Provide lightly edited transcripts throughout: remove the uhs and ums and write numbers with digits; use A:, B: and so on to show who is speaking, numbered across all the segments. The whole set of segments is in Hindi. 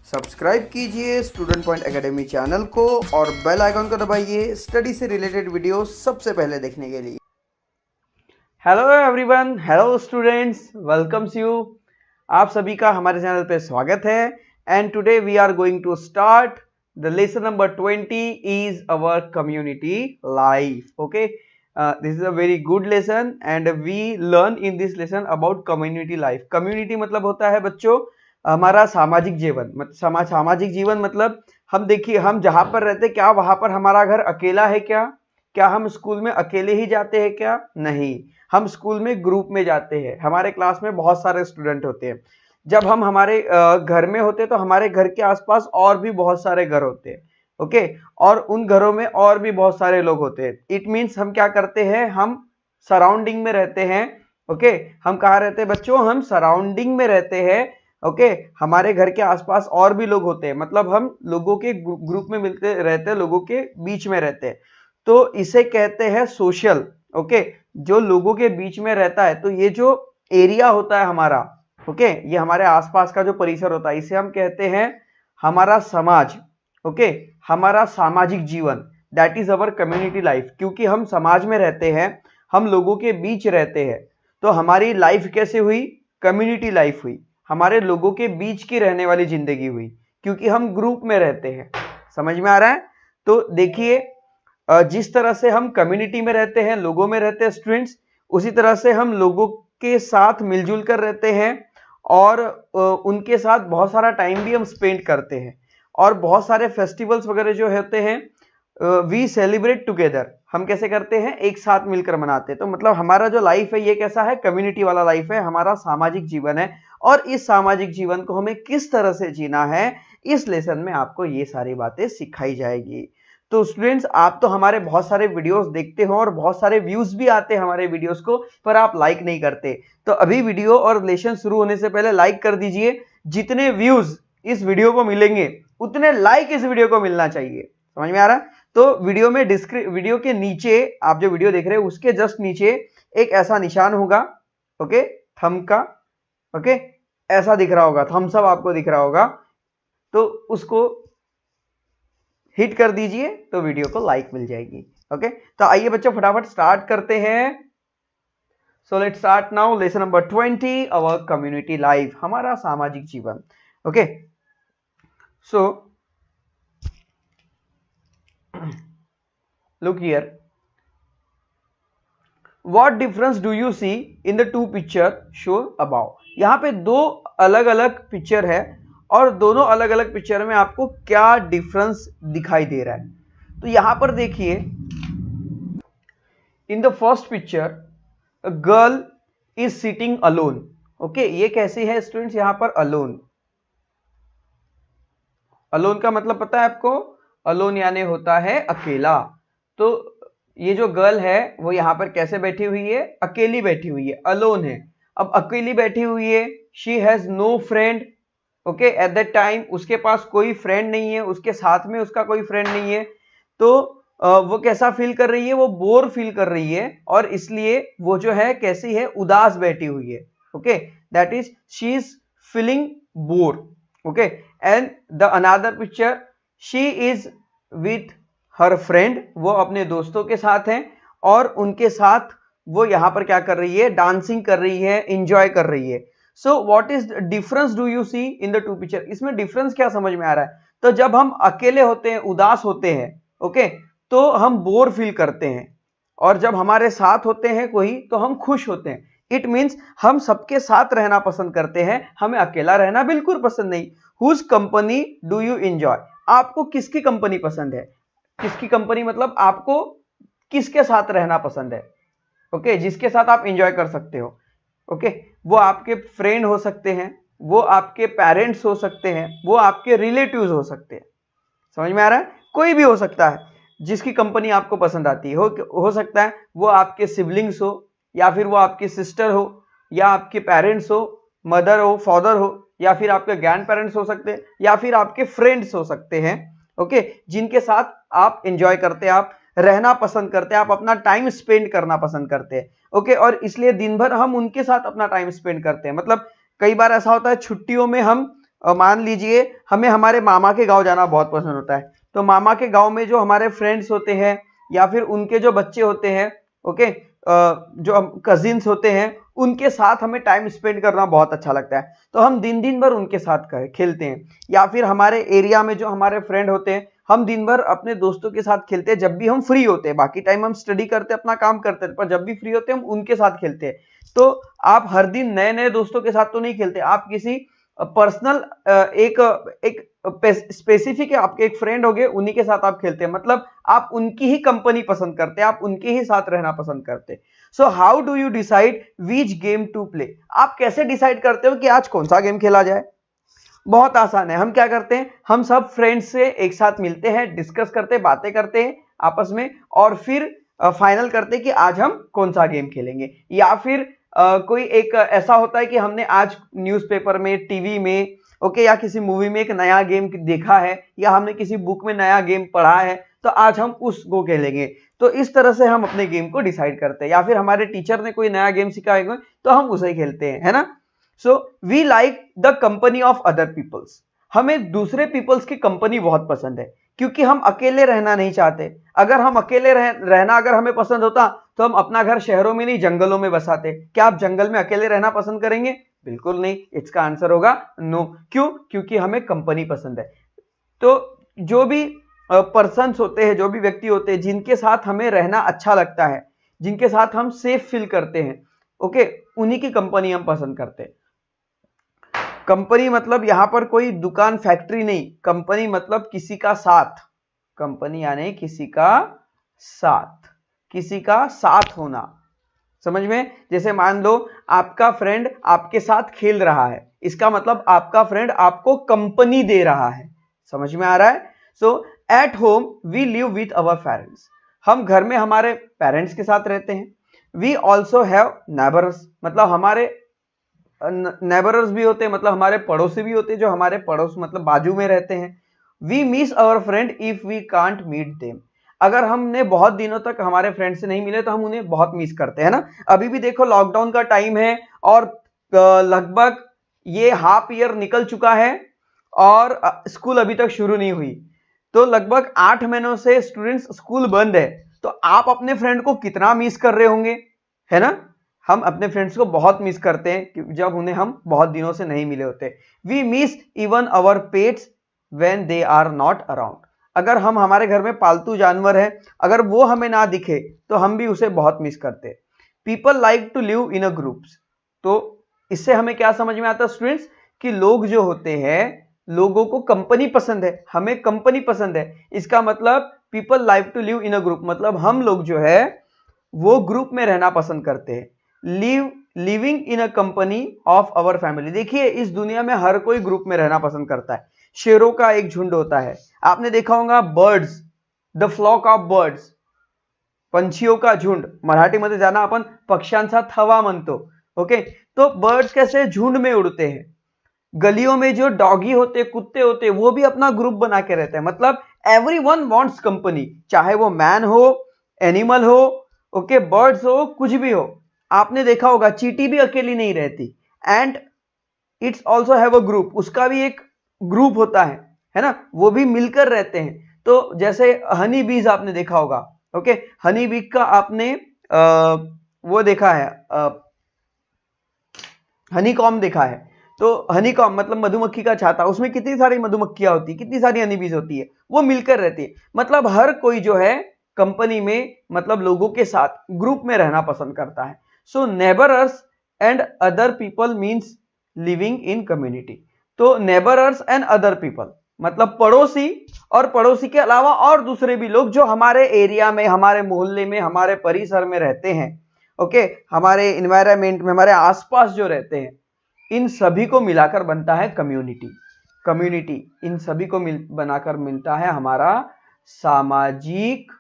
A: सब्सक्राइब कीजिए स्टूडेंट पॉइंट एकेडमी चैनल को और बेल आइकन को दबाइए स्टडी से रिलेटेड वीडियो सबसे पहले देखने के लिए। Hello everyone, hello students, welcomes you. आप सभी का हमारे चैनल पे स्वागत है and today we are going to start the lesson number 20 is our community life. Okay, this is a very good lesson and we learn in this lesson about community life. Community मतलब होता है बच्चों हमारा सामाजिक जीवन। सामाजिक जीवन मतलब हम देखिए, हम जहां पर रहते क्या वहां पर हमारा घर अकेला है क्या हम स्कूल में अकेले ही जाते हैं क्या? नहीं, हम स्कूल में ग्रुप में जाते हैं। हमारे क्लास में बहुत सारे स्टूडेंट होते हैं। जब हम हमारे घर में होते हैं तो हमारे घर के आसपास और भी बहुत सारे घर होते हैं। ओके, और उन घरों में और भी बहुत सारे लोग होते हैं। इट मीन्स हम क्या करते हैं, हम सराउंडिंग में रहते हैं। ओके, हम कहाँ रहते हैं बच्चों? हम सराउंडिंग में रहते हैं। ओके, हमारे घर के आसपास और भी लोग होते हैं, मतलब हम लोगों के ग्रुप में मिलते रहते हैं, लोगों के बीच में रहते हैं, तो इसे कहते हैं सोशल। ओके, जो लोगों के बीच में रहता है, तो ये जो एरिया होता है हमारा, ओके, ये हमारे आसपास का जो परिसर होता है, इसे हम कहते हैं हमारा समाज। ओके, हमारा सामाजिक जीवन, that is our community life. क्योंकि हम समाज में रहते हैं, हम लोगों के बीच रहते हैं, तो हमारी लाइफ कैसे हुई? कम्युनिटी लाइफ हुई, हमारे लोगों के बीच की रहने वाली जिंदगी हुई, क्योंकि हम ग्रुप में रहते हैं। समझ में आ रहा है? तो देखिए, जिस तरह से हम कम्युनिटी में रहते हैं, लोगों में रहते हैं स्टूडेंट्स, उसी तरह से हम लोगों के साथ मिलजुल कर रहते हैं और उनके साथ बहुत सारा टाइम भी हम स्पेंड करते हैं। और बहुत सारे फेस्टिवल्स वगैरह जो होते हैं वी सेलिब्रेट टुगेदर, हम कैसे करते हैं? एक साथ मिलकर मनाते हैं। तो मतलब हमारा जो लाइफ है ये कैसा है? कम्युनिटी वाला लाइफ है, हमारा सामाजिक जीवन है। और इस सामाजिक जीवन को हमें किस तरह से जीना है, इस लेसन में आपको ये सारी बातें सिखाई जाएगी। तो स्टूडेंट्स, आप तो हमारे बहुत सारे वीडियोस देखते हो और बहुत सारे व्यूज भी आते हैं हमारे वीडियोस को, पर आप लाइक नहीं करते। तो अभी वीडियो और लेसन शुरू होने से पहले लाइक कर दीजिए। जितने व्यूज इस वीडियो को मिलेंगे उतने लाइक इस वीडियो को मिलना चाहिए। समझ में आ रहा है? तो वीडियो के नीचे, आप जो वीडियो देख रहे हैं उसके जस्ट नीचे एक ऐसा निशान होगा, ओके, थंब का। ओके, ऐसा दिख रहा होगा, थम्स अप आपको दिख रहा होगा, तो उसको हिट कर दीजिए तो वीडियो को लाइक मिल जाएगी। ओके, तो आइए बच्चों फटाफट स्टार्ट करते हैं। So let's start now lesson number 20, our community life, हमारा सामाजिक जीवन। Okay, so look here, what difference do you see in the two picture shown above? यहाँ पे दो अलग अलग पिक्चर है और दोनों अलग अलग पिक्चर में आपको क्या डिफरेंस दिखाई दे रहा है? तो यहां पर देखिए, in the first picture a girl is sitting alone. Okay, ये कैसे है स्टूडेंट्स? यहां पर अलोन, अलोन का मतलब पता है आपको? अलोन यानी होता है अकेला। तो ये जो गर्ल है वो यहां पर कैसे बैठी हुई है? अकेली बैठी हुई है, अलोन है। अब अकेली बैठी हुई है, she has no friend. Okay, at that time उसके पास कोई फ्रेंड नहीं है, उसके साथ में उसका कोई फ्रेंड नहीं है। तो वो कैसा फील कर रही है? वो बोर फील कर रही है, और इसलिए वो जो है कैसी है? उदास बैठी हुई है। Okay, that is she is feeling bore. Okay, and the another picture, she is with her friend, वो अपने दोस्तों के साथ हैं और उनके साथ वो यहां पर क्या कर रही है? डांसिंग कर रही है, इंजॉय कर रही है। So what is difference do you see in the two picture? इसमें डिफरेंस क्या समझ में आ रहा है? तो जब हम अकेले होते हैं, उदास होते हैं, ओके, तो हम बोर फील करते हैं, और जब हमारे साथ होते हैं कोई तो हम खुश होते हैं। इट मीन्स हम सबके साथ रहना पसंद करते हैं, हमें अकेला रहना बिल्कुल पसंद नहीं। Whose company do you enjoy? आपको किसकी कंपनी पसंद है? किसकी कंपनी मतलब आपको किसके साथ रहना पसंद है? ओके, जिसके साथ आप एंजॉय कर सकते हो। ओके, वो आपके फ्रेंड हो सकते हैं, वो आपके पेरेंट्स हो सकते हैं, वो आपके रिलेटिव्स हो सकते हैं। समझ में आ रहा है? कोई भी हो सकता है जिसकी कंपनी आपको पसंद आती है। हो सकता है वो आपके सिबलिंग्स हो, या फिर वो आपकी सिस्टर हो, या आपके पेरेंट्स हो, मदर हो, फादर हो, या फिर आपके ग्रैंड पेरेंट्स हो सकते हैं, या फिर आपके फ्रेंड्स हो सकते हैं। ओके, जिनके साथ आप एंजॉय करते हैं, आप रहना पसंद करते हैं, आप अपना टाइम स्पेंड करना पसंद करते हैं। ओके, और इसलिए दिन भर हम उनके साथ अपना टाइम स्पेंड करते हैं। मतलब कई बार ऐसा होता है छुट्टियों में हम मान लीजिए हमें हमारे मामा के गांव जाना बहुत पसंद होता है, तो मामा के गांव में जो हमारे फ्रेंड्स होते हैं या फिर उनके जो बच्चे होते हैं, ओके, जो कजिन्स होते हैं, उनके साथ हमें टाइम स्पेंड करना बहुत अच्छा लगता है, तो हम दिन दिन भर उनके साथ खेलते हैं। या फिर हमारे एरिया में जो हमारे फ्रेंड होते हैं, हम दिन भर अपने दोस्तों के साथ खेलते हैं जब भी हम फ्री होते हैं। बाकी टाइम हम स्टडी करते हैं, अपना काम करते हैं, पर जब भी फ्री होते हैं हम उनके साथ खेलते हैं। तो आप हर दिन नए नए दोस्तों के साथ तो नहीं खेलते, आप किसी पर्सनल एक स्पेसिफिक है, आपके एक फ्रेंड हो गए, उन्हीं के साथ आप खेलते हैं, मतलब आप उनकी ही कंपनी पसंद करते हैं, आप उनके ही साथ रहना पसंद करते हैं। So how do you decide which game to play? आप कैसे डिसाइड करते हो कि आज कौन सा गेम खेला जाए? बहुत आसान है। हम क्या करते हैं, हम सब फ्रेंड्स से एक साथ मिलते हैं, डिस्कस करते हैं, बातें करते हैं आपस में, और फिर फाइनल करते हैं कि आज हम कौन सा गेम खेलेंगे। या फिर कोई एक ऐसा होता है कि हमने आज न्यूज़पेपर में, टीवी में, ओके, या किसी मूवी में एक नया गेम देखा है, या हमने किसी बुक में नया गेम पढ़ा है, तो आज हम उसको खेलेंगे। तो इस तरह से हम अपने गेम को डिसाइड करते हैं। या फिर हमारे टीचर ने कोई नया गेम सिखाया तो हम उसे खेलते हैं, है ना। So we like the company of other peoples. हमें दूसरे पीपल्स की कंपनी बहुत पसंद है, क्योंकि हम अकेले रहना नहीं चाहते। अगर हम अकेले रहना अगर हमें पसंद होता तो हम अपना घर शहरों में नहीं, जंगलों में बसाते। क्या आप जंगल में अकेले रहना पसंद करेंगे? बिल्कुल नहीं। इसका आंसर होगा नो। क्यों? क्योंकि हमें कंपनी पसंद है। तो जो भी पर्सन्स होते हैं, जो भी व्यक्ति होते हैं जिनके साथ हमें रहना अच्छा लगता है, जिनके साथ हम सेफ फील करते हैं, ओके, उन्हीं की कंपनी हम पसंद करते हैं। कंपनी मतलब यहां पर कोई दुकान, फैक्ट्री नहीं। कंपनी मतलब किसी का साथ। कंपनी यानी किसी का साथ, किसी का साथ होना। समझ में? जैसे मान लो आपका फ्रेंड आपके साथ खेल रहा है, इसका मतलब आपका फ्रेंड आपको कंपनी दे रहा है। समझ में आ रहा है? So at home we live with our parents. हम घर में हमारे पेरेंट्स के साथ रहते हैं। वी ऑल्सो हैव नेबर्स, मतलब हमारे नेबरर्स भी होते हैं, मतलब हमारे पड़ोसी भी होते हैं, जो हमारे पड़ोस मतलब बाजू में रहते हैं। We miss our friend if we can't meet them. अगर हमने बहुत दिनों तक हमारे फ्रेंड से नहीं मिले तो हम उन्हें बहुत मिस करते हैं ना। अभी भी देखो लॉकडाउन का टाइम है और लगभग ये हाफ ईयर निकल चुका है और स्कूल अभी तक शुरू नहीं हुई, तो लगभग 8 महीनों से स्टूडेंट्स स्कूल बंद है। तो आप अपने फ्रेंड को कितना मिस कर रहे होंगे, है ना। हम अपने फ्रेंड्स को बहुत मिस करते हैं जब उन्हें हम बहुत दिनों से नहीं मिले होते। We miss even our pets when they are not around. अगर हम हमारे घर में पालतू जानवर है, अगर वो हमें ना दिखे तो हम भी उसे बहुत मिस करते हैं। People like to live in a groups. तो इससे हमें क्या समझ में आता है स्टूडेंट्स, कि लोग जो होते हैं, लोगों को कंपनी पसंद है, हमें कंपनी पसंद है। इसका मतलब people like to live in a group, मतलब हम लोग जो है वो ग्रुप में रहना पसंद करते हैं। Living in a company of our family. देखिए इस दुनिया में हर कोई ग्रुप में रहना पसंद करता है। शेरों का एक झुंड होता है, आपने देखा होगा, birds, the flock of birds, पंछियों का झुंड। मराठी मध्ये जाना आपण पक्ष्यांचा थवा म्हणतो, ओके। तो बर्ड्स कैसे झुंड में उड़ते हैं। गलियों में जो डॉगी होते, कुत्ते होते, वो भी अपना ग्रुप बना के रहते हैं। मतलब एवरीवन वांट्स कंपनी, चाहे वो मैन हो, एनिमल हो, ओके, बर्ड्स हो, कुछ भी हो। आपने देखा होगा चींटी भी अकेली नहीं रहती, and it's also have a group, उसका भी एक ग्रुप होता है ना, वो भी मिलकर रहते हैं। तो जैसे हनी बीज आपने देखा होगा, ओके, हनी बी का आपने वो देखा है, हनी कॉम देखा है। तो हनी कॉम मतलब मधुमक्खी का छाता, उसमें कितनी सारी मधुमक्खियां होती है, कितनी सारी हनी बीज होती है, वो मिलकर रहती है। मतलब हर कोई जो है कंपनी में, मतलब लोगों के साथ ग्रुप में रहना पसंद करता है। So neighbours and other people means living in community. तो नेबरर्स एंड अदर पीपल मतलब पड़ोसी, और पड़ोसी के अलावा और दूसरे भी लोग जो हमारे एरिया में, हमारे मोहल्ले में, हमारे परिसर में रहते हैं, ओके, हमारे एनवायरनमेंट में, हमारे आसपास जो रहते हैं, इन सभी को मिलाकर बनता है कम्युनिटी। कम्युनिटी इन सभी को बनाकर मिलता है हमारा सामाजिक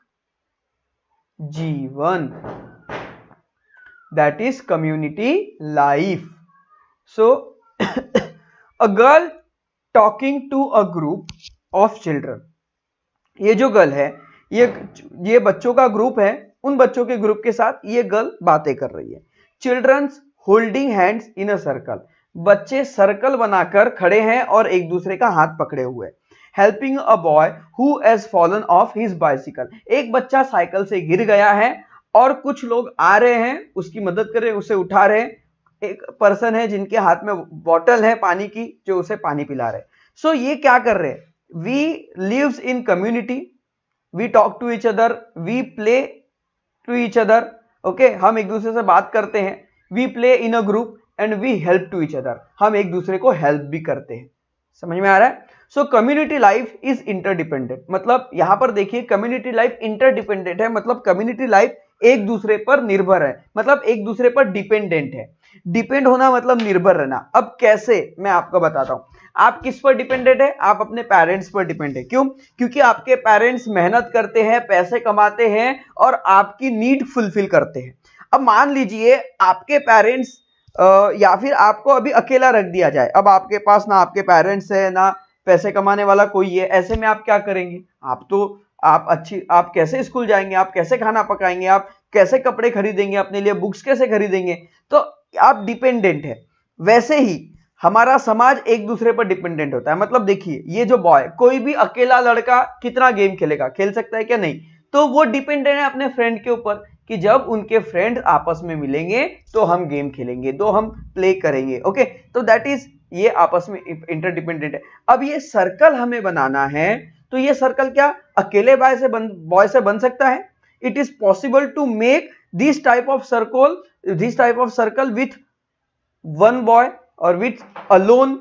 A: जीवन, that is community life. So a girl talking to a group of children. ये जो गर्ल है, ये बच्चों का ग्रुप है, उन बच्चों के ग्रुप के साथ ये गर्ल बातें कर रही है। Childrens holding hands in a circle. बच्चे सर्कल बनाकर खड़े हैं और एक दूसरे का हाथ पकड़े हुए। Helping a boy who has fallen of his bicycle, एक बच्चा साइकिल से गिर गया है और कुछ लोग आ रहे हैं उसकी मदद कर रहे हैं, उसे उठा रहे हैं। एक पर्सन है जिनके हाथ में बॉटल है पानी की, जो उसे पानी पिला रहे हैं। सो ये क्या कर रहे हैं? We lives in community, we talk to each other, we play to each other. Okay, हम एक दूसरे से बात करते हैं। We play in a group and we help to each other, हम एक दूसरे को हेल्प भी करते हैं। समझ में आ रहा है? सो कम्युनिटी लाइफ इज इंटरडिपेंडेंट, मतलब यहां पर देखिए कम्युनिटी लाइफ इंटरडिपेंडेंट है, मतलब कम्युनिटी लाइफ एक दूसरे पर निर्भर है, मतलब एक दूसरे पर डिपेंडेंट है। डिपेंड होना मतलब निर्भर रहना। अब कैसे, मैं आपको बताता हूं। आप किस पर डिपेंडेंट है? आप अपने पेरेंट्स पर डिपेंड है। क्यों? क्योंकि आपके पेरेंट्स मेहनत करते हैं, पैसे कमाते हैं और आपकी नीड फुलफिल करते हैं। अब मान लीजिए आपके पेरेंट्स या फिर आपको अभी अकेला रख दिया जाए, अब आपके पास ना आपके पेरेंट्स है ना पैसे कमाने वाला कोई है, ऐसे में आप क्या करेंगे? आप कैसे स्कूल जाएंगे? आप कैसे खाना पकाएंगे? आप कैसे कपड़े खरीदेंगे अपने लिए? बुक्स कैसे खरीदेंगे? तो आप डिपेंडेंट है। वैसे ही हमारा समाज एक दूसरे पर डिपेंडेंट होता है। मतलब देखिए, ये जो बॉय, कोई भी अकेला लड़का कितना गेम खेलेगा? खेल सकता है क्या? नहीं। तो वो डिपेंडेंट है अपने फ्रेंड के ऊपर कि जब उनके फ्रेंड आपस में मिलेंगे तो हम गेम खेलेंगे, तो हम प्ले करेंगे। ओके, तो दैट इज, ये आपस में इंटरडिपेंडेंट है। अब ये सर्कल हमें बनाना है, तो ये सर्कल क्या अकेले बॉय से बन सकता है? It is possible to make this type of circle with one boy और विथ अलोन।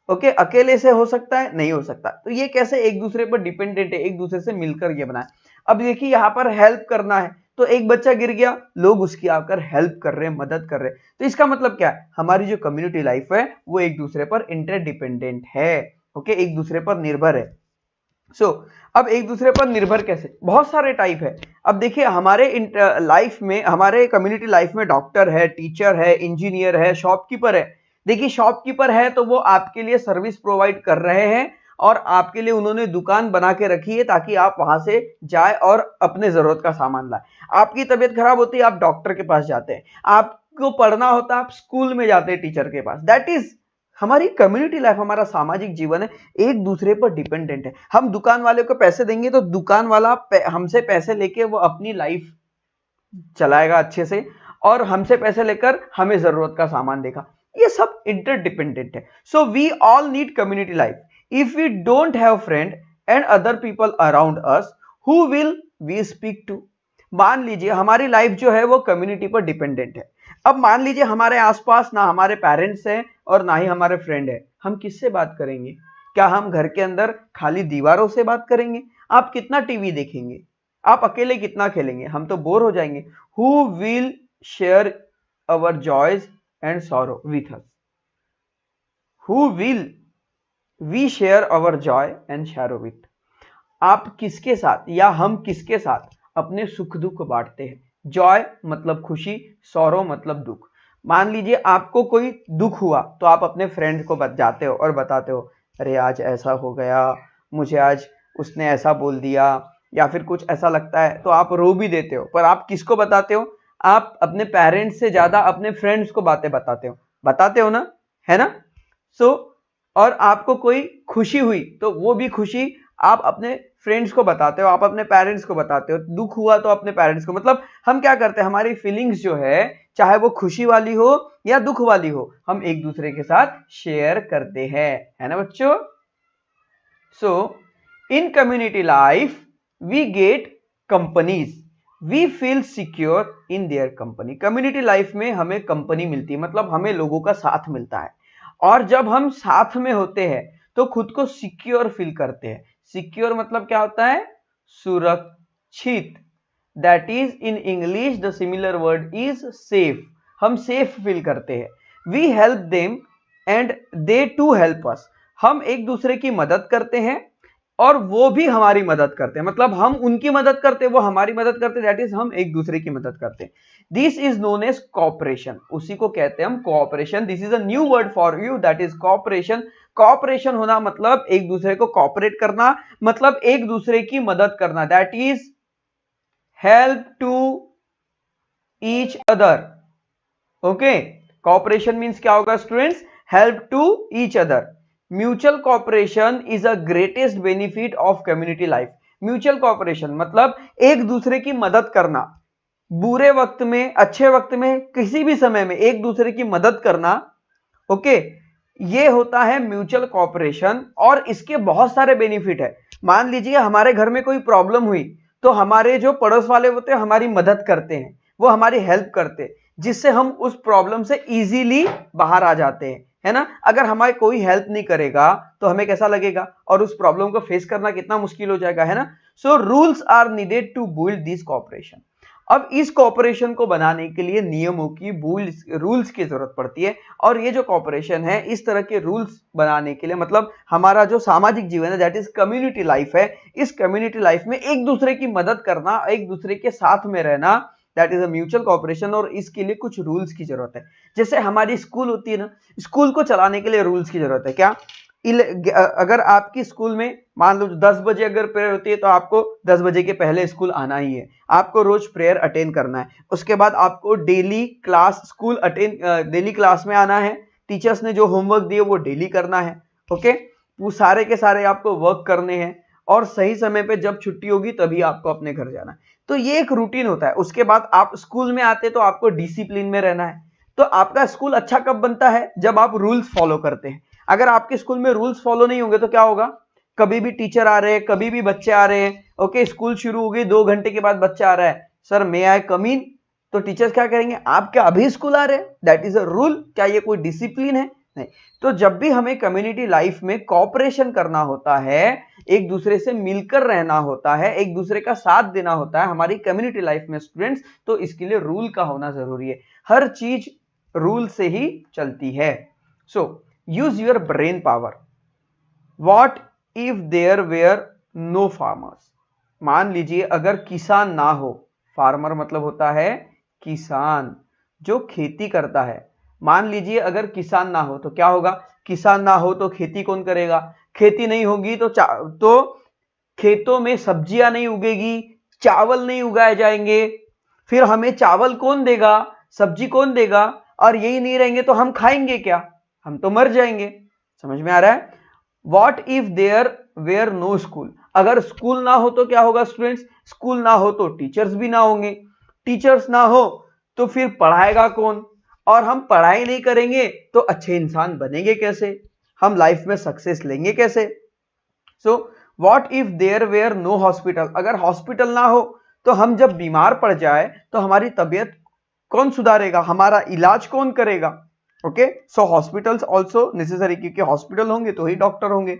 A: ओके, अकेले से हो सकता है? नहीं हो सकता। तो ये कैसे एक दूसरे पर डिपेंडेंट है, एक दूसरे से मिलकर ये बना है। अब देखिए यहां पर हेल्प करना है, तो एक बच्चा गिर गया, लोग उसकी आकर हेल्प कर रहे हैं, मदद कर रहे हैं। तो इसका मतलब क्या है? हमारी जो कम्युनिटी लाइफ है वो एक दूसरे पर इंटरडिपेंडेंट है। ओके, एक दूसरे पर निर्भर है। अब एक दूसरे पर निर्भर कैसे? बहुत सारे टाइप है। अब देखिए हमारे लाइफ में, हमारे कम्युनिटी लाइफ में डॉक्टर है, टीचर है, इंजीनियर है, शॉपकीपर है। देखिए शॉपकीपर है तो वो आपके लिए सर्विस प्रोवाइड कर रहे हैं और आपके लिए उन्होंने दुकान बना के रखी है ताकि आप वहां से जाए और अपने जरूरत का सामान लाए। आपकी तबीयत खराब होती है, आप डॉक्टर के पास जाते हैं। आपको पढ़ना होता है, आप स्कूल में जाते हैं टीचर के पास। दैट इज हमारी कम्युनिटी लाइफ, हमारा सामाजिक जीवन है, एक दूसरे पर डिपेंडेंट है। हम दुकान वाले को पैसे देंगे तो दुकान वाला हमसे पैसे लेके वो अपनी लाइफ चलाएगा अच्छे से, और हमसे पैसे लेकर हमें जरूरत का सामान देगा। ये सब इंटरडिपेंडेंट है। So we all need community life. If we don't have friend and other people around us, who will we speak to? मान लीजिए हमारी लाइफ जो है वो कम्युनिटी पर डिपेंडेंट है। अब मान लीजिए हमारे आसपास ना हमारे पेरेंट्स हैं और ना ही हमारे फ्रेंड है, हम किससे बात करेंगे? क्या हम घर के अंदर खाली दीवारों से बात करेंगे? आप कितना टीवी देखेंगे? आप अकेले कितना खेलेंगे? हम तो बोर हो जाएंगे। Who will share our joys and sorrow with us? Who will we share our joy and sorrow with? आप किसके साथ या हम किसके साथ अपने सुख दुख बांटते हैं? जॉय मतलब खुशी, सॉरो मतलब दुख। मान लीजिए आपको कोई दुख हुआ तो आप अपने फ्रेंड को जाते हो और बताते हो, अरे आज ऐसा हो गया, मुझे आज उसने ऐसा बोल दिया, या फिर कुछ ऐसा लगता है तो आप रो भी देते हो। पर आप किसको बताते हो? आप अपने पेरेंट्स से ज्यादा अपने फ्रेंड्स को बातें बताते हो ना, है ना? और आपको कोई खुशी हुई तो वो भी खुशी आप अपने फ्रेंड्स को बताते हो, आप अपने पेरेंट्स को बताते हो। दुख हुआ तो अपने पेरेंट्स को। मतलब हम क्या करते हैं, हमारी फीलिंग्स जो है, चाहे वो खुशी वाली हो या दुख वाली हो, हम एक दूसरे के साथ शेयर करते हैं, है ना बच्चों? So in community life we get companies, we feel secure in their company. Community life में हमें कंपनी मिलती है, मतलब हमें लोगों का साथ मिलता है, और जब हम साथ में होते हैं तो खुद को सिक्योर फील करते हैं। सिक्योर मतलब क्या होता है? सुरक्षित। That is in English the similar word is safe. हम सेफ फील करते हैं। We help them and they to help us. हम एक दूसरे की मदद करते हैं और वो भी हमारी मदद करते हैं। मतलब हम उनकी मदद करते हैं, वो हमारी मदद करते हैं। दैट इज हम एक दूसरे की मदद करते हैं। This is known as cooperation. उसी को कहते हैं हम cooperation. This is a new word for you, that is cooperation. Cooperation होना मतलब एक दूसरे को कॉपरेट करना, मतलब एक दूसरे की मदद करना। That is help to each other. Okay, cooperation means क्या होगा students? Help to each other. Mutual cooperation is a greatest benefit of community life. Mutual cooperation मतलब एक दूसरे की मदद करना, बुरे वक्त में, अच्छे वक्त में, किसी भी समय में एक दूसरे की मदद करना। ओके, ये होता है म्यूचुअल कॉपरेशन और इसके बहुत सारे बेनिफिट है। मान लीजिए हमारे घर में कोई प्रॉब्लम हुई तो हमारे जो पड़ोस वाले होते हैं हमारी मदद करते हैं, वो हमारी हेल्प करते हैं, जिससे हम उस प्रॉब्लम से इजीली बाहर आ जाते हैं, है ना। अगर हमारी कोई हेल्प नहीं करेगा तो हमें कैसा लगेगा और उस प्रॉब्लम को फेस करना कितना मुश्किल हो जाएगा, है ना। So rules are needed to build this cooperation. अब इस कॉपरेशन को बनाने के लिए नियमों की, रूल्स की जरूरत पड़ती है। और ये जो कॉपरेशन है, इस तरह के रूल्स बनाने के लिए, मतलब हमारा जो सामाजिक जीवन है दैट इज कम्युनिटी लाइफ है, इस कम्युनिटी लाइफ में एक दूसरे की मदद करना, एक दूसरे के साथ में रहना, that is a mutual cooperation. और इसके लिए कुछ रूल्स की जरूरत है। जैसे हमारी स्कूल होती है ना, स्कूल को चलाने के लिए रूल्स की जरूरत है। क्या? अगर आपकी स्कूल में मान लो 10 बजे अगर प्रेयर होती है तो आपको 10 बजे के पहले स्कूल आना ही है, आपको रोज प्रेयर अटेंड करना है। उसके बाद आपको डेली क्लास में आना है, टीचर्स ने जो होमवर्क दिए वो डेली करना है। ओके, वो सारे के सारे आपको वर्क करने हैं और सही समय पे जब छुट्टी होगी तभी आपको अपने घर जाना है। तो ये एक रूटीन होता है। उसके बाद आप स्कूल में आते तो आपको डिसिप्लिन में रहना है। तो आपका स्कूल अच्छा कब बनता है? जब आप रूल्स फॉलो करते हैं। अगर आपके स्कूल में रूल्स फॉलो नहीं होंगे तो क्या होगा? कभी भी टीचर आ रहे हैं, कभी भी बच्चे आ रहे हैं। ओके, स्कूल शुरू हो गई, 2 घंटे के बाद बच्चा आ रहा है, सर मे आई कम इन, तो टीचर्स क्या करेंगे? आप क्या अभी स्कूल आ रहे हैं? That is a rule. क्या ये कोई डिसिप्लिन है? नहीं। तो जब भी हमें कम्युनिटी लाइफ में कॉपरेशन करना होता है, एक दूसरे से मिलकर रहना होता है, एक दूसरे का साथ देना होता है हमारी कम्युनिटी लाइफ में स्टूडेंट्स, तो इसके लिए रूल का होना जरूरी है। हर चीज रूल से ही चलती है। So use your brain power. What if there were no farmers? मान लीजिए अगर किसान ना हो, फार्मर मतलब होता है किसान जो खेती करता है। मान लीजिए अगर किसान ना हो तो क्या होगा? किसान ना हो तो खेती कौन करेगा? खेती नहीं होगी तो खेतों में सब्जियां नहीं उगेगी, चावल नहीं उगाए जाएंगे। फिर हमें चावल कौन देगा? सब्जी कौन देगा? और यही नहीं रहेंगे तो हम खाएंगे क्या? हम तो मर जाएंगे। समझ में आ रहा है? What if there were no school? अगर स्कूल ना हो तो क्या होगा स्टूडेंट्स? स्कूल ना हो तो टीचर्स भी ना होंगे, टीचर्स ना हो तो फिर पढ़ाएगा कौन? और हम पढ़ाई नहीं करेंगे तो अच्छे इंसान बनेंगे कैसे? हम लाइफ में सक्सेस लेंगे कैसे? So what if there were no hospital? अगर हॉस्पिटल ना हो तो हम जब बीमार पड़ जाए तो हमारी तबीयत कौन सुधारेगा? हमारा इलाज कौन करेगा? Okay, so hospitals also necessary, क्योंकि हॉस्पिटल होंगे तो ही डॉक्टर होंगे।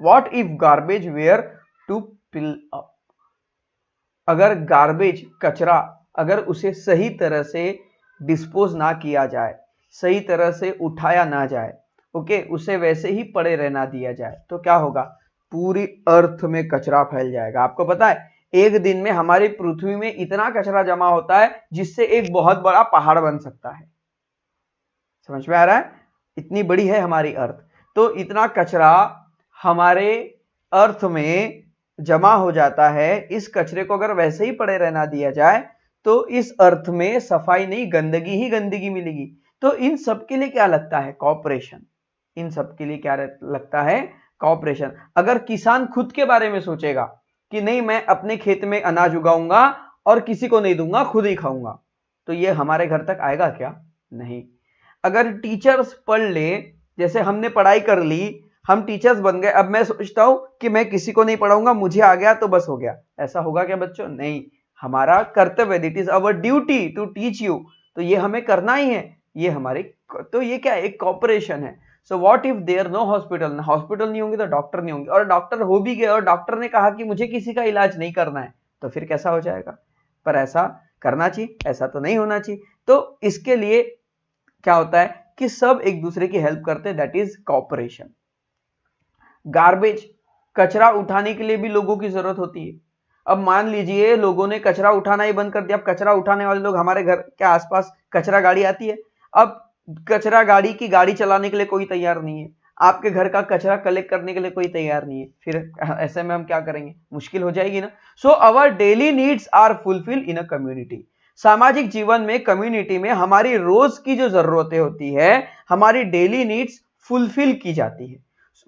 A: What if garbage were to pile up? अगर गार्बेज, कचरा, अगर उसे सही तरह से डिस्पोज ना किया जाए, सही तरह से उठाया ना जाए, ओके, उसे वैसे ही पड़े रहना दिया जाए तो क्या होगा? पूरी अर्थ में कचरा फैल जाएगा। आपको पता है एक दिन में हमारी पृथ्वी में इतना कचरा जमा होता है जिससे एक बहुत बड़ा पहाड़ बन सकता है। समझ में आ रहा है? इतनी बड़ी है हमारी अर्थ। तो इतना कचरा हमारे अर्थ में जमा हो जाता है। इस कचरे को अगर वैसे ही पड़े रहना दिया जाए तो इस अर्थ में सफाई नहीं, गंदगी ही गंदगी मिलेगी। तो इन सब के लिए क्या लगता है? कॉपरेशन। इन सब के लिए क्या लगता है? कॉपरेशन। अगर किसान खुद के बारे में सोचेगा कि नहीं मैं अपने खेत में अनाज उगाऊंगा और किसी को नहीं दूंगा, खुद ही खाऊंगा, तो ये हमारे घर तक आएगा क्या? नहीं। अगर टीचर्स पढ़ ले, जैसे हमने पढ़ाई कर ली, हम टीचर्स बन गए, अब मैं सोचता हूं कि मैं किसी को नहीं पढ़ाऊंगा, मुझे आ गया तो बस हो गया, ऐसा होगा क्या बच्चों? नहीं। हमारा कर्तव्य, it is our duty to teach you, तो ये हमें करना ही है, ये हमारे, तो ये क्या? एक कॉपरेशन है। So what if there no hospital? Hospital नहीं होंगे तो डॉक्टर नहीं होंगे, और डॉक्टर हो भी गए और डॉक्टर ने कहा कि मुझे किसी का इलाज नहीं करना है, तो फिर कैसा हो जाएगा? पर ऐसा करना चाहिए? ऐसा तो नहीं होना चाहिए। तो इसके लिए क्या होता है कि सब एक दूसरे की हेल्प करते हैं, दैट इज कॉपरेशन। गार्बेज, कचरा उठाने के लिए भी लोगों की जरूरत होती है। अब मान लीजिए लोगों ने कचरा उठाना ही बंद कर दिया। अब कचरा उठाने वाले लोग, हमारे घर के आसपास कचरा गाड़ी आती है, अब कचरा गाड़ी की गाड़ी चलाने के लिए कोई तैयार नहीं है, आपके घर का कचरा कलेक्ट करने के लिए कोई तैयार नहीं है, फिर ऐसे में हम क्या करेंगे? मुश्किल हो जाएगी ना। So our daily needs are fulfil in a community. सामाजिक जीवन में, कम्युनिटी में हमारी रोज की जो जरूरतें होती है, हमारी डेली नीड्स फुलफिल की जाती है।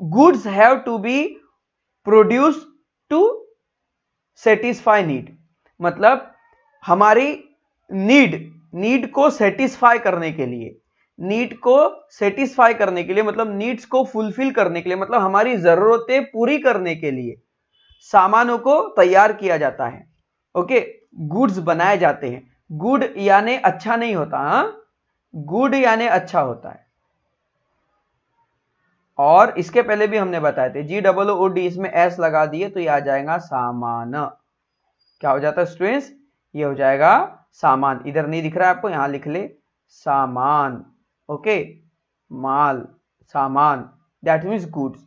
A: Goods have to be produce to satisfy need, मतलब हमारी नीड को सेटिस्फाई करने के लिए, मतलब नीड्स को फुलफिल करने के लिए, मतलब हमारी जरूरतें पूरी करने के लिए सामानों को तैयार किया जाता है। ओके, गुड्स बनाए जाते हैं। गुड यानी अच्छा नहीं होता, गुड यानी अच्छा होता है। और इसके पहले भी हमने बताए थे, GOOD, इसमें एस लगा दिए तो ये आ जाएगा सामान। क्या हो जाता है स्टूडेंट्स? ये हो जाएगा सामान। इधर नहीं दिख रहा है आपको, यहां लिख ले सामान। ओके, माल, सामान, that means goods.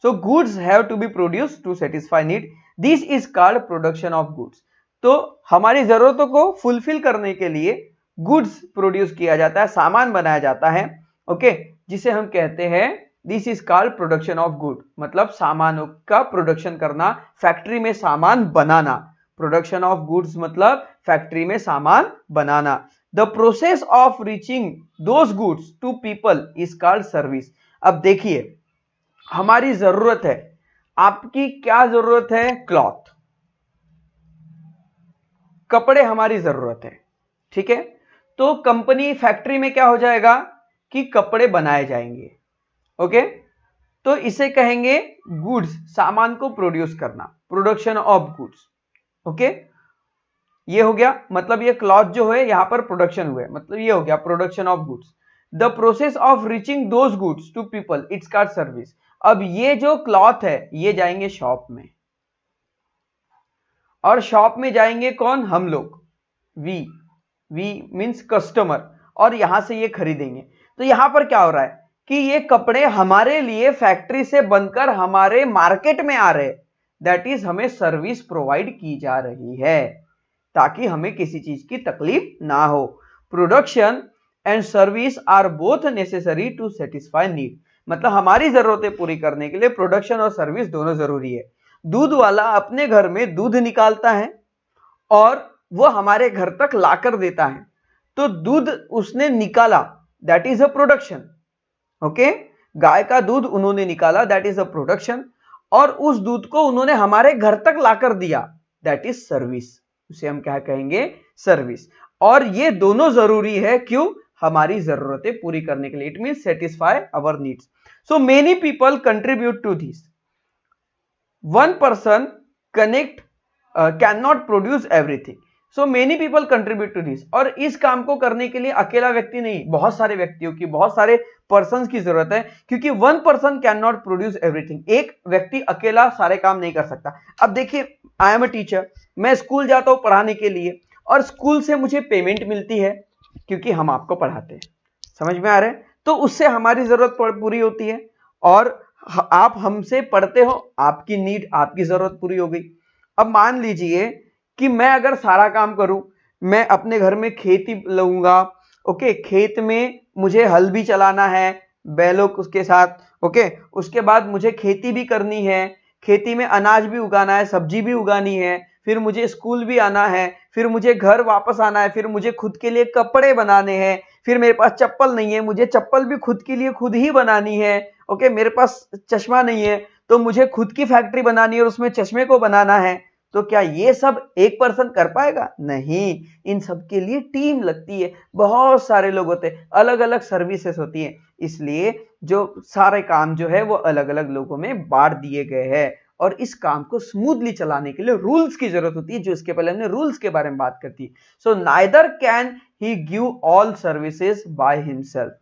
A: So goods have to be produced to satisfy need, this is called production of goods. तो हमारी जरूरतों को फुलफिल करने के लिए गुड्स प्रोड्यूस किया जाता है, सामान बनाया जाता है। ओके, जिसे हम कहते हैं this is called production of good, मतलब सामानों का प्रोडक्शन करना, फैक्ट्री में सामान बनाना। प्रोडक्शन ऑफ गुड्स मतलब फैक्ट्री में सामान बनाना। The process of reaching those goods to people is called service. अब देखिए, हमारी जरूरत है, आपकी क्या जरूरत है? क्लॉथ, कपड़े हमारी जरूरत है, ठीक है। तो कंपनी, फैक्ट्री में क्या हो जाएगा कि कपड़े बनाए जाएंगे। ओके, तो इसे कहेंगे गुड्स, सामान को प्रोड्यूस करना, प्रोडक्शन ऑफ गुड्स। ओके, ये हो गया, मतलब ये क्लॉथ जो है यहां पर प्रोडक्शन हुए, मतलब ये हो गया production of goods. The process of reaching those goods to people, it's called service. अब ये जो क्लॉथ है ये जाएंगे शॉप में, और शॉप में जाएंगे कौन? हम लोग, वी मींस कस्टमर, और यहां से ये खरीदेंगे। तो यहां पर क्या हो रहा है कि ये कपड़े हमारे लिए फैक्ट्री से बनकर हमारे मार्केट में आ रहे, दैट इज हमें सर्विस प्रोवाइड की जा रही है ताकि हमें किसी चीज की तकलीफ ना हो। Production and service are both necessary to satisfy need, मतलब हमारी जरूरतें पूरी करने के लिए प्रोडक्शन और सर्विस दोनों जरूरी है। दूध वाला अपने घर में दूध निकालता है और वो हमारे घर तक लाकर देता है, तो दूध उसने निकाला, that is a production. Okay, गाय का दूध उन्होंने निकाला, दैट इज अ प्रोडक्शन, और उस दूध को उन्होंने हमारे घर तक लाकर दिया, दैट इज सर्विस। उसे हम क्या कहेंगे? सर्विस। और ये दोनों जरूरी है, क्यों? हमारी जरूरतें पूरी करने के लिए, it means satisfy our needs. So many people contribute to this, one person connect can not produce everything, so many people contribute to this. और इस काम को करने के लिए अकेला व्यक्ति नहीं, बहुत सारे व्यक्तियों की, बहुत सारे पर्संस की जरूरत है, क्योंकि one person can not produce everything, एक व्यक्ति अकेला सारे काम नहीं कर सकता। अब देखिए, आई एम अ टीचर, मैं स्कूल जाता हूं पढ़ाने के लिए, और स्कूल से मुझे पेमेंट मिलती है क्योंकि हम आपको पढ़ाते हैं, समझ में आ रहा है? तो उससे हमारी जरूरत पूरी होती है, और आप हमसे पढ़ते हो, आपकी नीड, आपकी जरूरत पूरी हो गई। अब मान लीजिए कि मैं अगर सारा काम करूं, मैं अपने घर में खेती लूंगा, ओके, खेत में मुझे हल भी चलाना है बैलों उसके साथ, ओके, उसके बाद मुझे खेती भी करनी है, खेती में अनाज भी उगाना है, सब्जी भी उगानी है, फिर मुझे स्कूल भी आना है, फिर मुझे घर वापस आना है, फिर मुझे खुद के लिए कपड़े बनाने हैं, फिर मेरे पास चप्पल नहीं है, मुझे चप्पल भी खुद के लिए खुद ही बनानी है। ओके, मेरे पास चश्मा नहीं है तो मुझे खुद की फैक्ट्री बनानी है और उसमें चश्मे को बनाना है। तो क्या ये सब एक पर्सन कर पाएगा? नहीं, इन सब के लिए टीम लगती है, बहुत सारे लोग होते हैं, अलग अलग सर्विसेज होती है, इसलिए जो सारे काम जो है वो अलग अलग लोगों में बांट दिए गए हैं। और इस काम को स्मूथली चलाने के लिए रूल्स की जरूरत होती है, जो इसके पहले हमने रूल्स के बारे में बात करती है। So neither can he give all services by himself,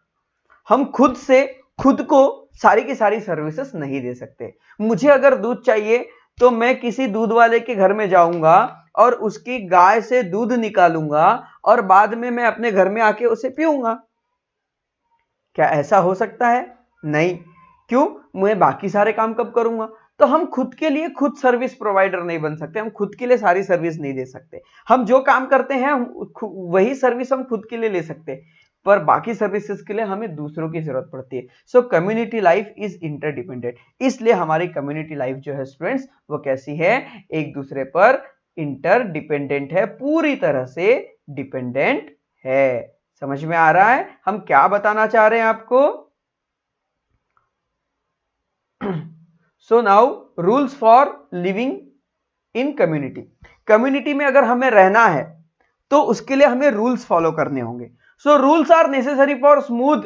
A: हम खुद से खुद को सारी की सारी सर्विसेज नहीं दे सकते। मुझे अगर दूध चाहिए तो मैं किसी दूध वाले के घर में जाऊंगा और उसकी गाय से दूध निकालूंगा और बाद में मैं अपने घर में आके उसे पीऊंगा। क्या ऐसा हो सकता है? नहीं। क्यों? मैं बाकी सारे काम कब करूंगा? तो हम खुद के लिए खुद सर्विस प्रोवाइडर नहीं बन सकते, हम खुद के लिए सारी सर्विस नहीं दे सकते। हम जो काम करते हैं वही सर्विस हम खुद के लिए ले सकते हैं, पर बाकी सर्विसेज के लिए हमें दूसरों की जरूरत पड़ती है। सो कम्युनिटी लाइफ इज इंटरडिपेंडेंट, इसलिए हमारी कम्युनिटी लाइफ जो है स्टूडेंट्स वो कैसी है? एक दूसरे पर इंटरडिपेंडेंट है, पूरी तरह से डिपेंडेंट है। समझ में आ रहा है हम क्या बताना चाह रहे हैं आपको? So now rules for living in community. Community में अगर हमें रहना है तो उसके लिए हमें रूल्स फॉलो करने होंगे। So rules are necessary for smooth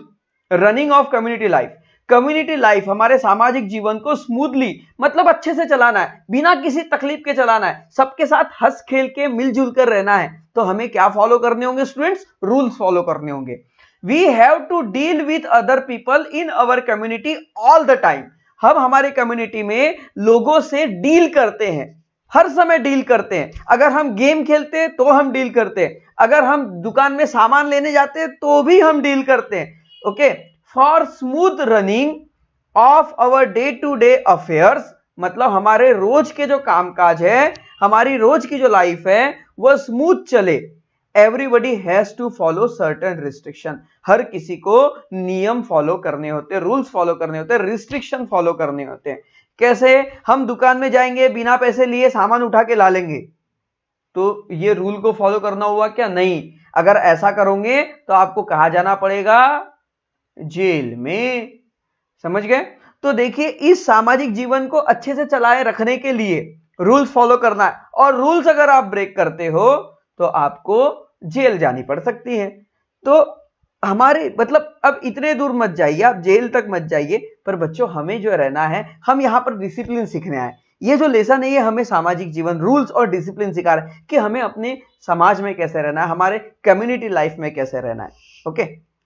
A: running of community life. Community life हमारे सामाजिक जीवन को स्मूथली मतलब अच्छे से चलाना है, बिना किसी तकलीफ के चलाना है, सबके साथ हंस खेल के मिलजुल कर रहना है, तो हमें क्या फॉलो करने होंगे स्टूडेंट्स? रूल्स फॉलो करने होंगे। We have to deal with other people in our community all the time. हम हमारे कम्युनिटी में लोगों से डील करते हैं, हर समय डील करते हैं। अगर हम गेम खेलते हैं तो हम डील करते हैं, अगर हम दुकान में सामान लेने जाते हैं तो भी हम डील करते हैं। Okay, for smooth running of our day to day affairs, मतलब हमारे रोज के जो कामकाज है, हमारी रोज की जो लाइफ है वह स्मूथ चले, everybody has to follow certain restriction. हर किसी को नियम फॉलो करने होते हैं, रूल्स फॉलो करने होते हैं, रिस्ट्रिक्शन फॉलो करने होते हैं। कैसे? हम दुकान में जाएंगे, बिना पैसे लिए सामान उठा के ला लेंगे, तो ये रूल को फॉलो करना हुआ क्या? नहीं। अगर ऐसा करोगे तो आपको कहाँ जाना पड़ेगा? जेल में। समझ गए? तो देखिए, इस सामाजिक जीवन को अच्छे से चलाए रखने के लिए रूल्स फॉलो करना है, और रूल्स अगर आप ब्रेक करते हो तो आपको जेल जानी पड़ सकती है। तो हमारे मतलब अब इतने दूर मत जाइए, आप जेल तक मत जाइए, पर बच्चों हमें जो रहना है, हम यहां पर डिसिप्लिन सीखने आए। ये जो लेसन है ये हमें सामाजिक जीवन, रूल्स और डिसिप्लिन सिखा रहा है कि हमें अपने समाज में कैसे रहना है, हमारे कम्युनिटी लाइफ में कैसे रहना है। ओके,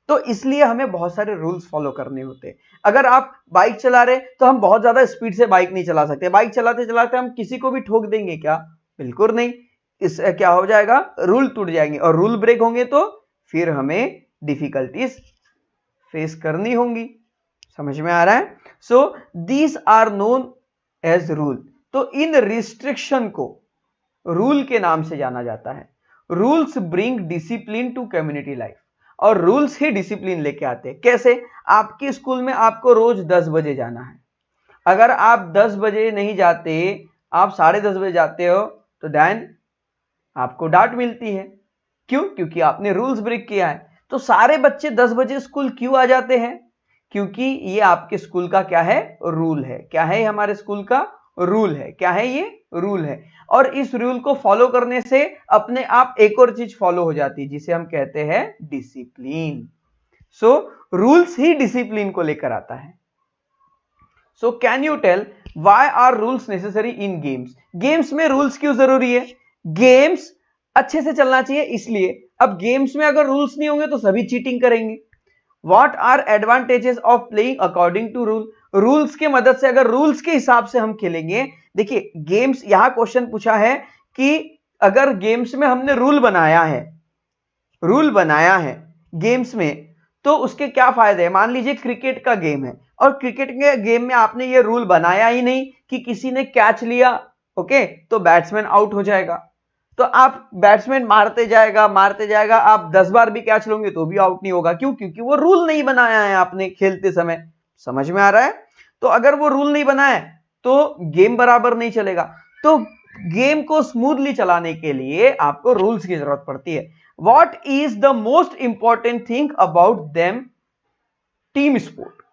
A: तो इसलिए हमें बहुत सारे रूल्स फॉलो करने होते हैं। अगर आप बाइक चला रहे तो हम बहुत ज्यादा स्पीड से बाइक नहीं चला सकते। बाइक चलाते चलाते हम किसी को भी ठोक देंगे क्या? बिल्कुल नहीं। इससे क्या हो जाएगा? रूल टूट जाएंगे, और रूल ब्रेक होंगे तो फिर हमें डिफिकल्टीज फेस करनी होंगी। समझ में आ रहा है? So these are known as rule. तो इन रिस्ट्रिक्शन को रूल के नाम से जाना जाता है। Rules bring discipline to community life, और रूल्स ही डिसिप्लिन लेके आते हैं। कैसे? आपके स्कूल में आपको रोज 10 बजे जाना है, अगर आप 10 बजे नहीं जाते, आप 10:30 बजे जाते हो, तो देन आपको डांट मिलती है। क्यों? क्योंकि आपने रूल्स ब्रेक किया है। तो सारे बच्चे 10 बजे स्कूल क्यों आ जाते हैं? क्योंकि ये आपके स्कूल का क्या है? रूल है। क्या है? हमारे स्कूल का रूल है। क्या है? ये रूल है। और इस रूल को फॉलो करने से अपने आप एक और चीज फॉलो हो जाती है, जिसे हम कहते हैं डिसिप्लिन। सो रूल्स ही डिसिप्लिन को लेकर आता है। So can you tell why are rules necessary in games? Games में रूल्स क्यों जरूरी है? गेम्स अच्छे से चलना चाहिए इसलिए। अब गेम्स में अगर रूल्स नहीं होंगे तो सभी चीटिंग करेंगे। What are advantages of playing according to rule? Rules के मदद से, अगर रूल्स के हिसाब से हम खेलेंगे, देखिए गेम्स, यहां क्वेश्चन पूछा है कि अगर गेम्स में हमने रूल बनाया है गेम्स में, तो उसके क्या फायदे हैं? मान लीजिए क्रिकेट का गेम है, और क्रिकेट के गेम में आपने ये रूल बनाया ही नहीं कि किसी ने कैच लिया, ओके, तो बैट्समैन आउट हो जाएगा। तो आप बैट्समैन मारते जाएगा, आप 10 बार भी कैच लोगे तो भी आउट नहीं होगा। क्यों? क्योंकि वो रूल नहीं बनाया है आपने खेलते समय। समझ में आ रहा है? तो अगर वो रूल नहीं बनाया तो गेम बराबर नहीं चलेगा। तो गेम को स्मूथली चलाने के लिए आपको रूल्स की जरूरत पड़ती है। What is the most important thing about them team sport?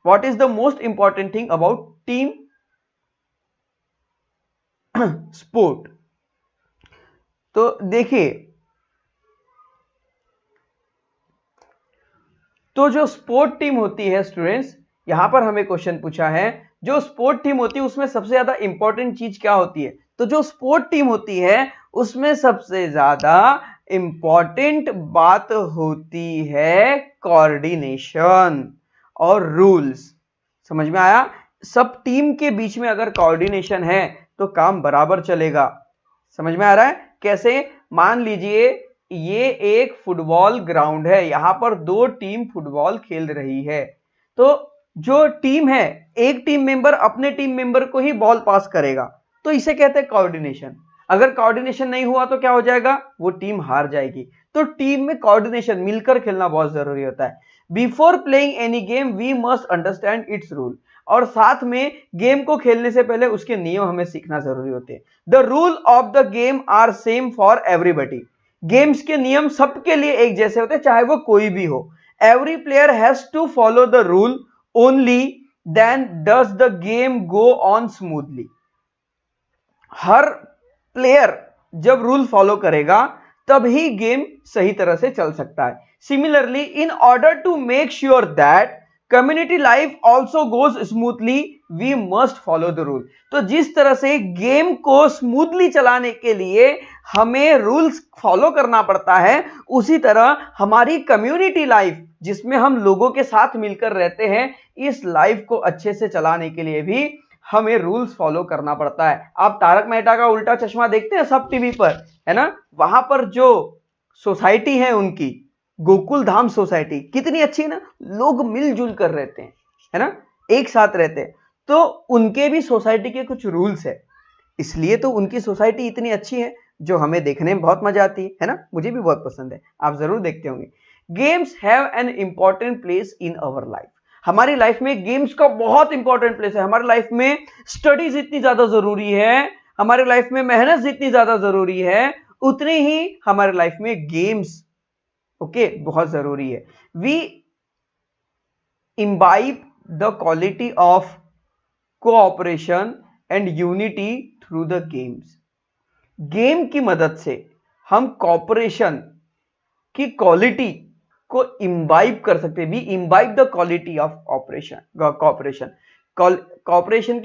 A: What is the most important thing about team sport? तो देखिए, तो जो स्पोर्ट टीम होती है स्टूडेंट्स, यहां पर हमें क्वेश्चन पूछा है, जो स्पोर्ट टीम होती है उसमें सबसे ज्यादा इंपॉर्टेंट चीज क्या होती है? तो जो स्पोर्ट टीम होती है उसमें सबसे ज्यादा इंपॉर्टेंट बात होती है कोऑर्डिनेशन और रूल्स। समझ में आया? सब टीम के बीच में अगर कोऑर्डिनेशन है तो काम बराबर चलेगा। समझ में आ रहा है? कैसे? मान लीजिए ये एक फुटबॉल ग्राउंड है, यहां पर 2 टीम फुटबॉल खेल रही है। तो जो टीम है, एक टीम मेंबर अपने टीम मेंबर को ही बॉल पास करेगा, तो इसे कहते हैं कोऑर्डिनेशन। अगर कोऑर्डिनेशन नहीं हुआ तो क्या हो जाएगा? वो टीम हार जाएगी। तो टीम में कोऑर्डिनेशन, मिलकर खेलना बहुत जरूरी होता है। Before playing any game we must understand its rule, और साथ में गेम को खेलने से पहले उसके नियम हमें सीखना जरूरी होते हैं। The rule of the game are same for everybody. Games के नियम सबके लिए एक जैसे होते हैं, चाहे वो कोई भी हो। Every player has to follow the rule only then does the game go on smoothly. हर प्लेयर जब रूल फॉलो करेगा तभी गेम सही तरह से चल सकता है। Similarly, in order to make sure that community life also goes smoothly we must follow the rule. तो जिस तरह से गेम को स्मूथली चलाने के लिए हमें रूल्स फॉलो करना पड़ता है, उसी तरह हमारी कम्युनिटी लाइफ जिसमें हम लोगों के साथ मिलकर रहते हैं, इस लाइफ को अच्छे से चलाने के लिए भी हमें रूल्स फॉलो करना पड़ता है। आप तारक मेहता का उल्टा चश्मा देखते हैं सब टीवी पर, है ना? वहां पर जो सोसाइटी है उनकी, गोकुल धाम सोसाइटी, कितनी अच्छी है ना, लोग मिलजुल कर रहते हैं, है ना, एक साथ रहते हैं। तो उनके भी सोसाइटी के कुछ रूल्स है, इसलिए तो उनकी सोसाइटी इतनी अच्छी है जो हमें देखने में बहुत मजा आती है ना? मुझे भी बहुत पसंद है, आप जरूर देखते होंगे। Games have an important place in our life. हमारी लाइफ में गेम्स का बहुत इंपॉर्टेंट प्लेस है। हमारी लाइफ में स्टडीज इतनी ज्यादा जरूरी है, हमारी लाइफ में मेहनत जितनी ज्यादा जरूरी है, उतनी ही हमारी लाइफ में गेम्स बहुत जरूरी है। We imbibe the quality of cooperation and unity through the games. Game की मदद से हम कॉपरेशन की क्वालिटी को इम्बाइब कर सकते हैं। We imbibe the quality of cooperation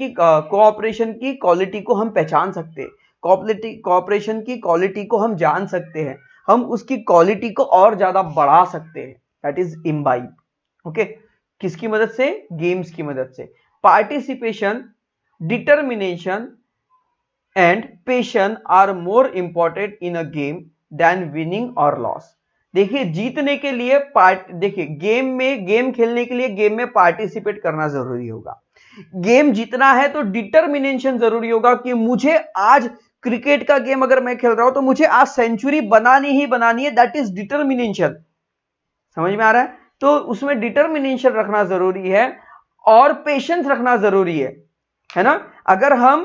A: की क्वालिटी को हम पहचान सकते हैं, कोऑपरेशन की क्वालिटी को हम जान सकते हैं, हम उसकी क्वालिटी को और ज्यादा बढ़ा सकते हैं। That is imbibe. ओके, किसकी मदद से? गेम्स की मदद से। Participation, determination and patience are more important in a game then winning और लॉस। देखिए, जीतने के लिए देखिए गेम खेलने के लिए गेम में पार्टिसिपेट करना जरूरी होगा। गेम जीतना है तो डिटर्मिनेशन जरूरी होगा कि मुझे आज क्रिकेट का गेम अगर मैं खेल रहा हूं तो मुझे आज सेंचुरी बनानी ही बनानी है। That is determination. समझ में आ रहा है? तो उसमें डिटर्मिनेशन रखना जरूरी है और पेशेंस रखना जरूरी है ना? अगर हम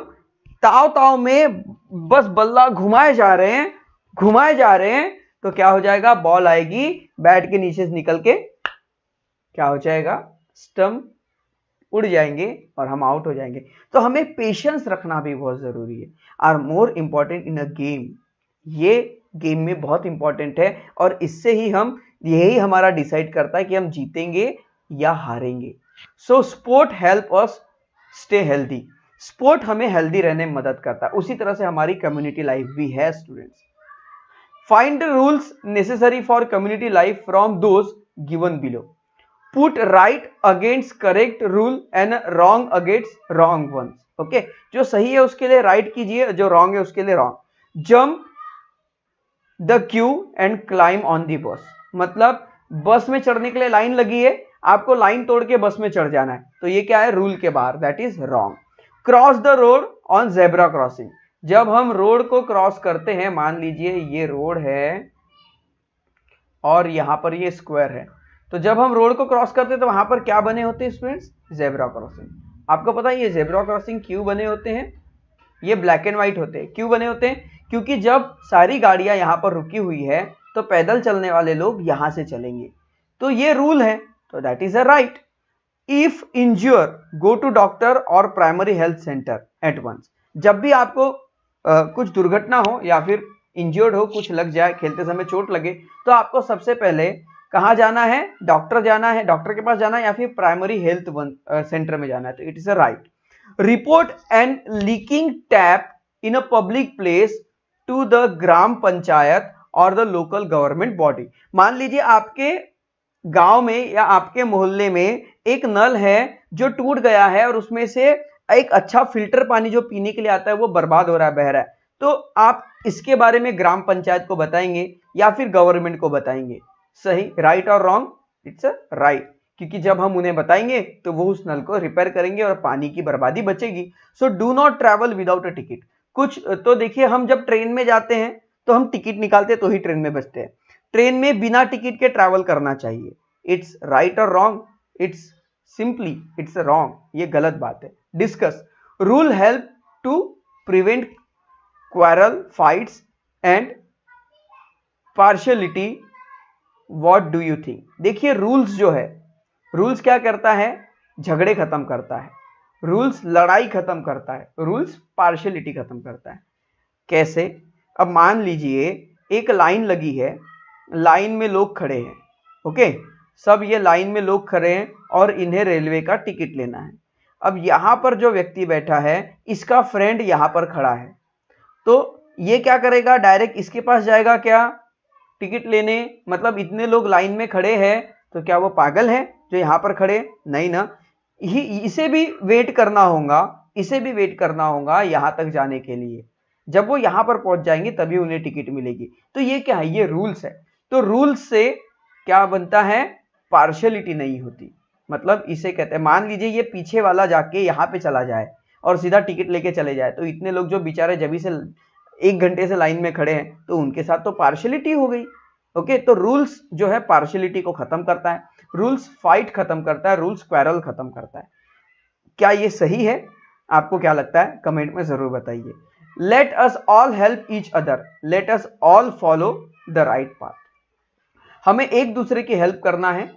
A: ताव में बस बल्ला घुमाए जा रहे हैं तो क्या हो जाएगा? बॉल आएगी, बैट के नीचे से निकल के क्या हो जाएगा? स्टंप उड़ जाएंगे और हम आउट हो जाएंगे। तो हमें पेशेंस रखना भी बहुत जरूरी है। Are more important in a game. ये गेम में बहुत इंपॉर्टेंट है और इससे ही यही हमारा डिसाइड करता है कि हम जीतेंगे या हारेंगे। So sport help us stay healthy. Sport हमें हेल्दी रहने में मदद करता है। उसी तरह से हमारी कम्युनिटी लाइफ भी है students. Find the rules necessary for community life from those given below. Put right against correct rule and wrong against wrong ones. ओके, जो सही है उसके लिए राइट कीजिए, जो रॉन्ग है उसके लिए wrong. Jump the Q and climb on the बस। मतलब बस में चढ़ने के लिए लाइन लगी है, आपको लाइन तोड़ के बस में चढ़ जाना है, तो ये क्या है? रूल के बाहर। That is wrong. Cross the road on zebra crossing. जब हम रोड को क्रॉस करते हैं, मान लीजिए ये रोड है और यहां पर ये स्क्वायर है, तो जब हम रोड को क्रॉस करते हैं तो वहां पर क्या बने होते हैं स्टूडेंट्स? Zebra crossing. आपको पता है ये जेब्रा क्रॉसिंग क्यों बने होते हैं? ये ब्लैक एंड व्हाइट होते हैं। क्यों बने होते हैं? क्योंकि जब सारी गाड़ियां यहां पर रुकी हुई है तो पैदल चलने वाले लोग यहां से चलेंगे, तो ये रूल है, तो that is a right. If injure go to doctor और primary health centre at once. जब भी आपको कुछ दुर्घटना हो या फिर इंज्योर्ड हो, कुछ लग जाए, खेलते समय चोट लगे, तो आपको सबसे पहले कहां जाना है? डॉक्टर जाना है, डॉक्टर के पास जाना है या फिर प्राइमरी हेल्थ सेंटर में जाना है, तो it is a right. Report and leaking tap in a public place to the gram panchayat और द लोकल गवर्नमेंट बॉडी। मान लीजिए आपके गांव में या आपके मोहल्ले में एक नल है जो टूट गया है और उसमें से एक अच्छा फिल्टर पानी जो पीने के लिए आता है वो बर्बाद हो रहा है, बह रहा है, तो आप इसके बारे में ग्राम पंचायत को बताएंगे या फिर गवर्नमेंट को बताएंगे। सही, राइट और रॉन्ग? इट्स अ राइट, क्योंकि जब हम उन्हें बताएंगे तो वो उस नल को रिपेयर करेंगे और पानी की बर्बादी बचेगी। So do not travel without a ticket. कुछ तो देखिए, हम जब ट्रेन में जाते हैं तो हम टिकट निकालते तो ही ट्रेन में बचते हैं। ट्रेन में बिना टिकट के ट्रैवल करना चाहिए। इट्स राइट और wrong? It's simply it's wrong, ये गलत बात है। Discuss. Rule help to prevent quarrel, fights and partiality, what do you think? देखिए रूल्स जो है, रूल्स क्या करता है? झगड़े खत्म करता है, रूल्स लड़ाई खत्म करता है, रूल्स पार्शियलिटी खत्म करता है। कैसे? अब मान लीजिए एक लाइन लगी है, लाइन में लोग खड़े हैं, ओके, सब ये लाइन में लोग खड़े हैं और इन्हें रेलवे का टिकट लेना है। अब यहां पर जो व्यक्ति बैठा है, इसका फ्रेंड यहां पर खड़ा है, तो ये क्या करेगा? डायरेक्ट इसके पास जाएगा क्या टिकट लेने? मतलब इतने लोग लाइन में खड़े हैं, तो क्या वो पागल है जो यहां पर खड़े? नहीं ना, इसे भी वेट करना होगा, इसे भी वेट करना होगा यहां तक जाने के लिए। जब वो यहां पर पहुंच जाएंगे तभी उन्हें टिकट मिलेगी। तो ये क्या है? ये रूल्स है। तो रूल्स से क्या बनता है? पार्शियलिटी नहीं होती। मतलब इसे कहते हैं, मान लीजिए ये पीछे वाला जाके यहाँ पे चला जाए और सीधा टिकट लेके चले जाए, तो इतने लोग जो बेचारे जब से 1 घंटे से लाइन में खड़े हैं, तो उनके साथ तो पार्शियलिटी हो गई। ओके, तो रूल्स जो है पार्शियलिटी को खत्म करता है, रूल्स फाइट खत्म करता है, रूल्स क्वेरल खत्म करता है। क्या ये सही है? आपको क्या लगता है? कमेंट में जरूर बताइए। Let us all help each other, let us all follow the right path. हमें एक दूसरे की हेल्प करना है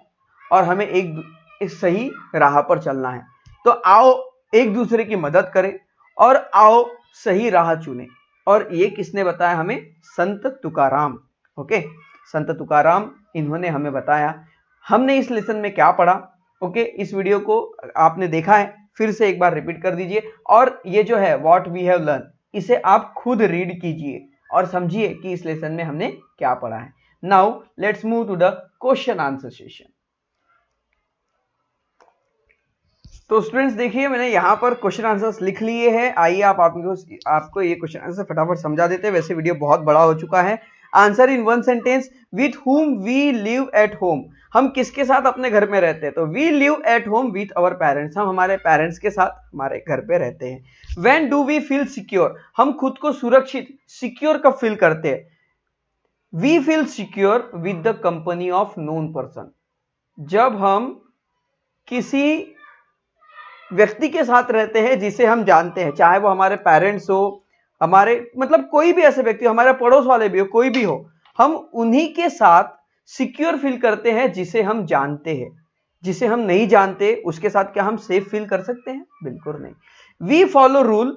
A: और हमें एक सही राह पर चलना है। तो आओ एक दूसरे की मदद करें और आओ सही राह चुने। और ये किसने बताया हमें? संत तुकाराम। ओके, संत तुकाराम, इन्होंने हमें बताया। हमने इस लेसन में क्या पढ़ा? ओके, इस वीडियो को आपने देखा है, फिर से एक बार रिपीट कर दीजिए। और ये जो है व्हाट वी हैव लर्न, इसे आप खुद रीड कीजिए और समझिए कि इस लेसन में हमने क्या पढ़ा है। Now let's move to the question answer session. तो स्टूडेंट्स देखिए, मैंने यहाँ पर क्वेश्चन आंसर्स लिख लिए हैं। आइए आपको ये क्वेश्चन आंसर फटाफट समझा देते हैं। वैसे वीडियो बहुत बड़ा हो चुका है। Answer in one sentence, with whom we live at home. हम किसके साथ अपने घर में रहते हैं? तो we live at home with our parents. हम हमारे पेरेंट्स के साथ हमारे घर पे रहते हैं। When do we feel secure? हम खुद को सुरक्षित, सिक्योर कब फील करते हैं? We feel secure with the company of known person. जब हम किसी व्यक्ति के साथ रहते हैं जिसे हम जानते हैं, चाहे वो हमारे पेरेंट्स हो, हमारे मतलब कोई भी ऐसे व्यक्ति हो, हमारे पड़ोस वाले भी हो, कोई भी हो, हम उन्हीं के साथ सिक्योर फील करते हैं जिसे हम जानते हैं। जिसे हम नहीं जानते उसके साथ क्या हम सेफ फील कर सकते हैं? बिल्कुल नहीं। We follow rule,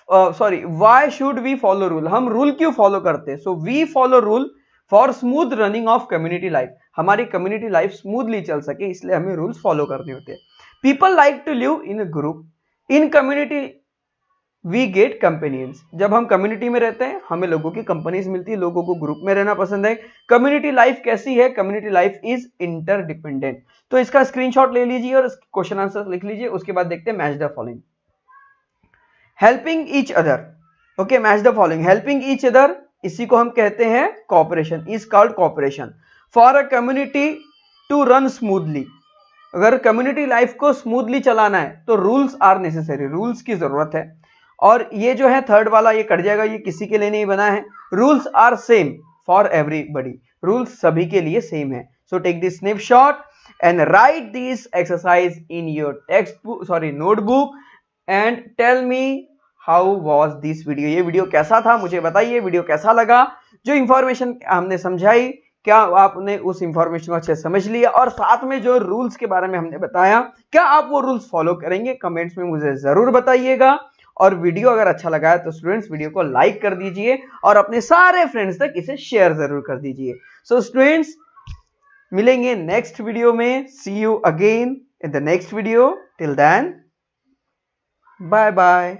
A: sorry, why should we follow rule? हम रूल क्यों फॉलो करते हैं? So we follow rule for smooth running of community life. हमारी कम्युनिटी लाइफ स्मूथली चल सके, इसलिए हमें रूल्स फॉलो करने होते हैं। People like to live in a group. In community we get companions. जब हम कम्युनिटी में रहते हैं हमें लोगों की कंपनीज मिलती है, लोगों को ग्रुप में रहना पसंद है। कम्युनिटी लाइफ कैसी है? Community life is interdependent. तो इसका स्क्रीनशॉट ले लीजिए और क्वेश्चन आंसर लिख लीजिए। उसके बाद देखते हैं match the following. Helping each other, okay, match the following. Helping each other, इसी को हम कहते हैं cooperation, is called cooperation. For a community to run smoothly, अगर कम्युनिटी लाइफ को स्मूथली चलाना है तो रूल्स आर नेसेसरी, रूल्स की जरूरत है। और ये जो है थर्ड वाला, ये कट जाएगा, ये किसी के लिए नहीं बना है। Rules are same for everybody, rules सभी के लिए सेम है। So take this snapshot and write this exercise in your textbook, sorry notebook, and tell me how was this video. ये वीडियो कैसा था मुझे बताइए, वीडियो कैसा लगा, जो इंफॉर्मेशन हमने समझाई, क्या आपने उस इंफॉर्मेशन को अच्छे समझ लिया, और साथ में जो रूल्स के बारे में हमने बताया, क्या आप वो रूल्स फॉलो करेंगे? कमेंट्स में मुझे जरूर बताइएगा। और वीडियो अगर अच्छा लगा है तो स्टूडेंट्स वीडियो को लाइक कर दीजिए और अपने सारे फ्रेंड्स तक इसे शेयर जरूर कर दीजिए। सो स्टूडेंट्स, मिलेंगे नेक्स्ट वीडियो में। See you again in the next video. Till then, bye bye.